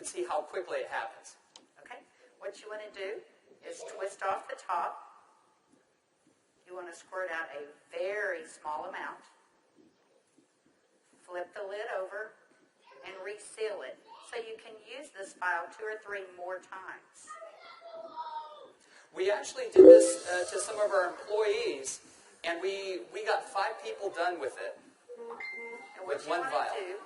can see how quickly it happens. Okay. What you want to do is twist off the top. You want to squirt out a very small amount. Flip the lid over and reseal it so you can use this file 2 or 3 more times. We actually did this to some of our employees, and we got 5 people done with it. And what you want to do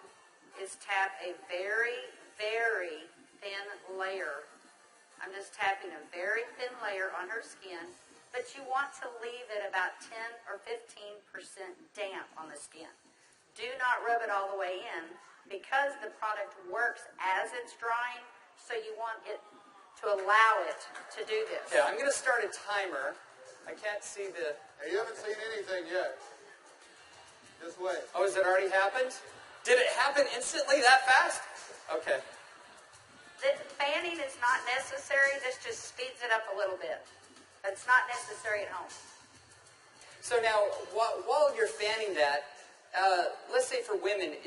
is tap a very, very thin layer. I'm just tapping a very thin layer on her skin, but you want to leave it about 10 or 15% damp on the skin. Do not rub it all the way in because the product works as it's drying, so you want it to allow it to do this. Yeah, I'm going to start a timer. I can't see the... Hey, you haven't seen anything yet. Just wait. Oh, has it already happened? Did it happen instantly that fast? Okay. The fanning is not necessary. This just speeds it up a little bit. It's not necessary at home. So now, while you're fanning that, let's say for women,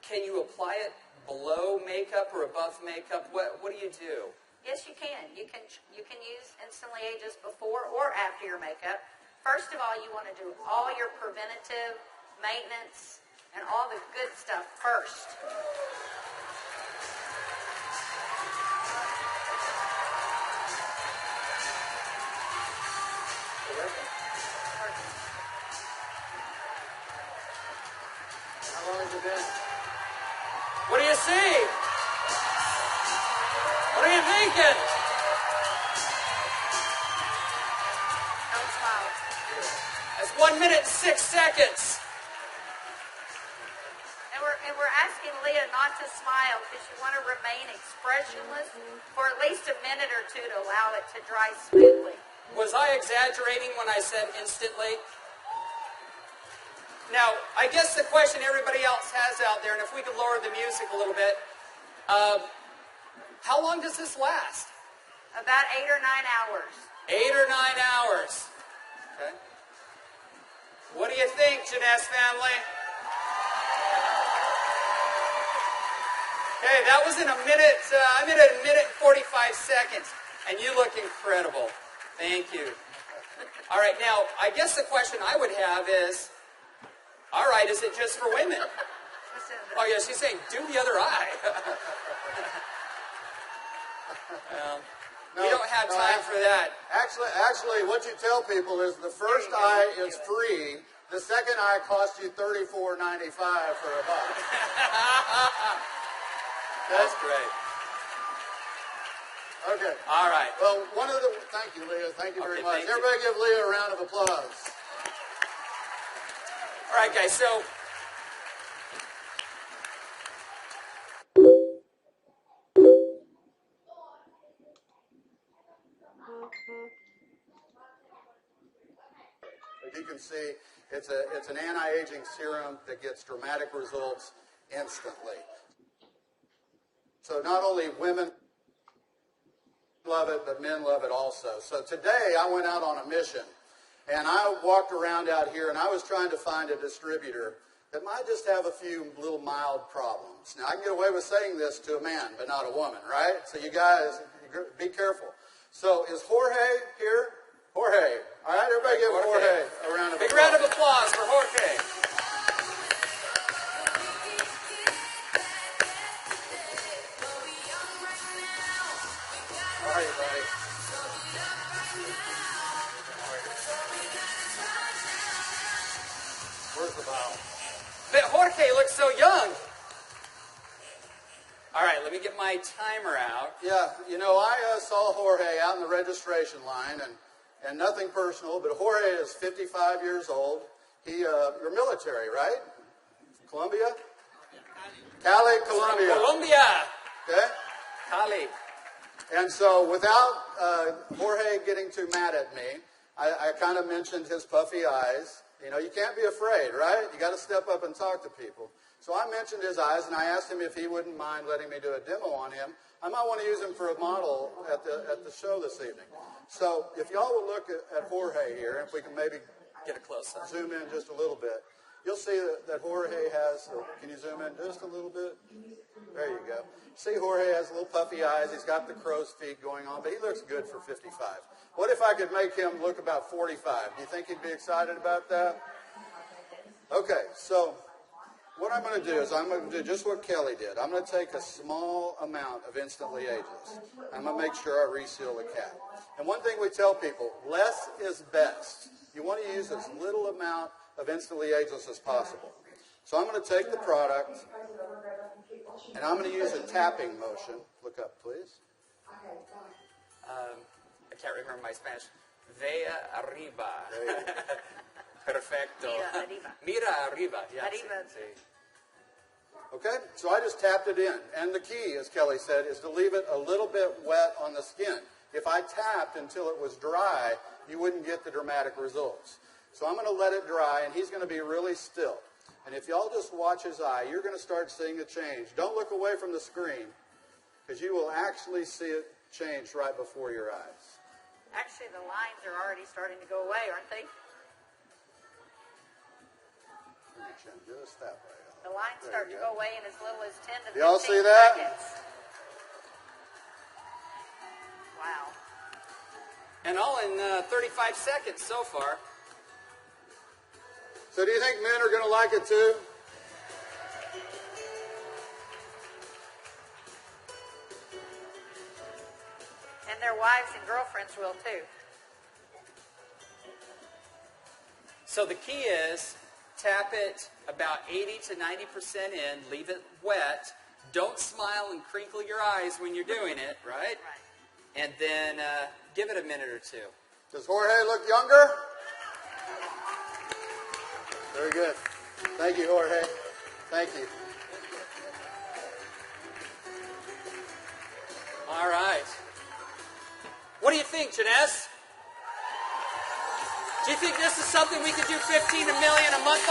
can you apply it below makeup or above makeup? What do you do? Yes, you can. You can use Instantly Ageless before or after your makeup. First of all, you want to do all your preventative maintenance and all the good stuff first. How long has it been? What do you see? What are you thinking? Don't smile. That's 1 minute and 6 seconds. And we're asking Leah not to smile because you want to remain expressionless for at least a minute or 2 to allow it to dry smoothly. Was I exaggerating when I said instantly? Now, I guess the question everybody else has out there, and if we could lower the music a little bit, how long does this last? About 8 or 9 hours. 8 or 9 hours. Okay. What do you think, Jeunesse family? Okay, that was in a minute. I'm in a minute and 45 seconds, and you look incredible. Thank you. All right, now, I guess the question I would have is, all right, is it just for women? Oh, yeah, she's saying, do the other eye. We don't have time for that. Actually, what you tell people is the first eye is free. The second eye costs you $34.95 for a buck. That's great. Okay. All right. Well, thank you, Leah. Thank you very much. Thank you. Everybody give Leah a round of applause. All right, guys, so as you can see, it's an anti-aging serum that gets dramatic results instantly. So not only women love it, but men love it also. So today I went out on a mission, and I walked around out here, and I was trying to find a distributor that might just have a few little mild problems. Now, I can get away with saying this to a man, but not a woman, right? So you guys, be careful. So is Jorge here? Jorge. All right, everybody give Jorge a round of applause. Big round of applause for Jorge. How are you, buddy? Where's the bottle? But Jorge looks so young. All right, let me get my timer out. Yeah, you know, I saw Jorge out in the registration line, and nothing personal, but Jorge is 55 years old. You're military, right? Colombia? Cali, Colombia. Colombia. Okay? Cali. And so without Jorge getting too mad at me, I kind of mentioned his puffy eyes. You know, you can't be afraid, right? You got to step up and talk to people. So I mentioned his eyes, and I asked him if he wouldn't mind letting me do a demo on him. I might want to use him for a model at the show this evening. So if y'all will look at Jorge here, if we can maybe Get a close up. zoom in just a little bit. you'll see that Jorge has, can you zoom in just a little bit? There you go. See, Jorge has little puffy eyes. He's got the crow's feet going on, but he looks good for 55. What if I could make him look about 45? Do you think he'd be excited about that? Okay, so what I'm going to do is I'm going to do just what Kelly did. I'm going to take a small amount of Instantly Ageless. I'm going to make sure I reseal the cap. And one thing we tell people, less is best. You want to use as little amount of Instantly Ageless as possible. So I'm going to take the product, and I'm going to use a tapping motion. Look up, please. I can't remember my Spanish. Vea arriba. Perfecto. Mira arriba. Mira arriba. Yeah, Arriba. sí. Okay, so I just tapped it in. And the key, as Kelly said, is to leave it a little bit wet on the skin. If I tapped until it was dry, you wouldn't get the dramatic results. So I'm going to let it dry, and he's going to be really still. And if y'all just watch his eye, you're going to start seeing a change. Don't look away from the screen, because you will actually see it change right before your eyes. Actually, the lines are already starting to go away, aren't they? Just that way. The lines There start you to go. go away in as little as 10 to 15 Y'all see that? seconds. Wow. And all in 35 seconds so far. So do you think men are going to like it too? And their wives and girlfriends will too. So the key is tap it about 80 to 90% in, leave it wet. Don't smile and crinkle your eyes when you're doing it, right? Right. And then give it a minute or two. Does Jorge look younger? Very good. Thank you, Jorge. Thank you. All right. What do you think, Jeunesse? Do you think this is something we could do 15 million a month